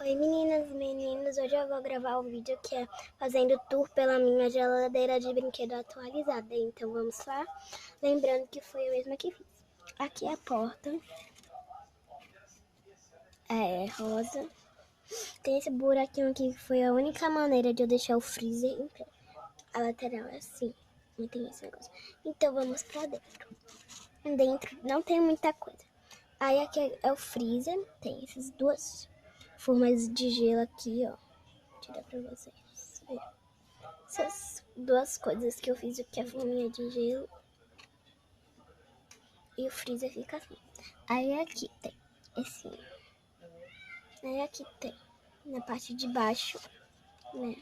Oi meninas e meninos, hoje eu vou gravar um vídeo que é fazendo tour pela minha geladeira de brinquedo atualizada. Então vamos lá, lembrando que foi eu mesma que fiz. Aqui é a porta, é rosa. Tem esse buraquinho aqui que foi a única maneira de eu deixar o freezer em pé. A lateral é assim, e tem esse negócio. Então vamos pra dentro. Dentro não tem muita coisa. Aí aqui é o freezer, tem essas duas formas de gelo aqui, ó. Vou tirar pra vocês verem. Essas duas coisas que eu fiz, aqui é a forminha de gelo e o freezer fica assim. Aí aqui tem esse. Aí aqui tem na parte de baixo, né?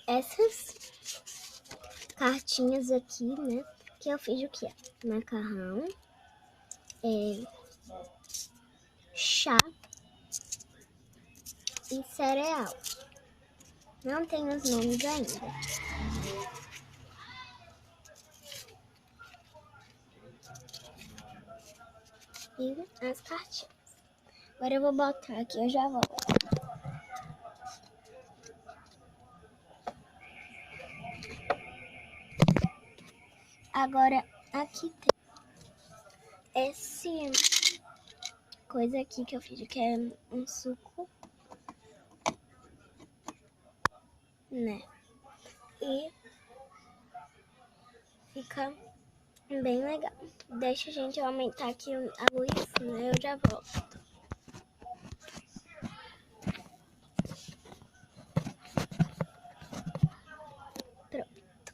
Essas cartinhas aqui, né? Que eu fiz o que é? Macarrão, chá e cereal. Não tem os nomes ainda. E as cartinhas. Agora eu vou botar aqui, eu já volto. Agora aqui tem esse coisa aqui que eu fiz, que é um suco, né? E fica bem legal. Deixa a gente aumentar aqui a luz, né? Eu já volto. Pronto.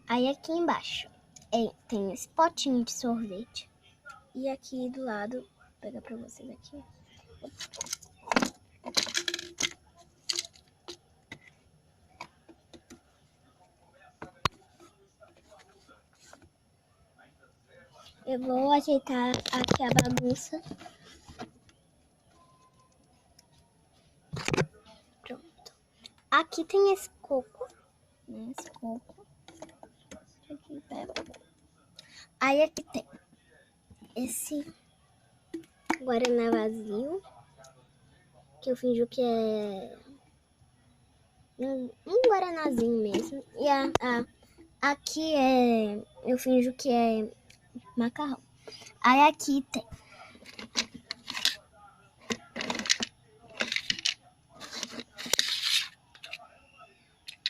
Aí aqui embaixo tem esse potinho de sorvete. E aqui do lado, vou pegar pra vocês aqui. Eu vou ajeitar aqui a bagunça. Pronto. Aqui tem esse coco, né? Esse coco. Aqui, pega. Aí aqui tem esse guaraná vazio, que eu finjo que é um guaranazinho mesmo. E aqui eu finjo que é macarrão. Aí aqui tem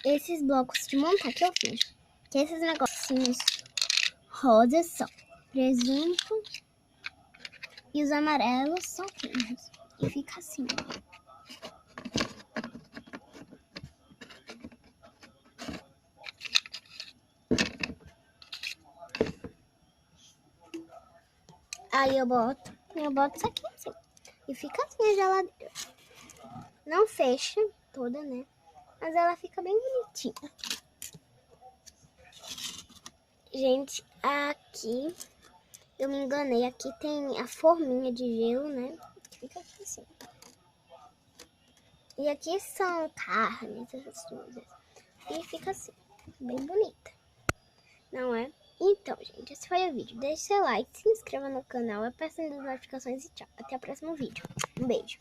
esses blocos de montar que eu finjo. Que esses negocinhos rosas são presunto e os amarelos são queijos. E fica assim. Aí eu boto isso aqui assim. E fica assim a geladeira. Não fecha toda, né? Mas ela fica bem bonitinha. Gente, aqui eu me enganei. Aqui tem a forminha de gelo, né? Que fica aqui assim. E aqui são carnes, essas coisas. E fica assim, bem bonita. Não é? Então, gente, esse foi o vídeo. Deixe seu like, se inscreva no canal, apertem as notificações e tchau. Até o próximo vídeo. Um beijo.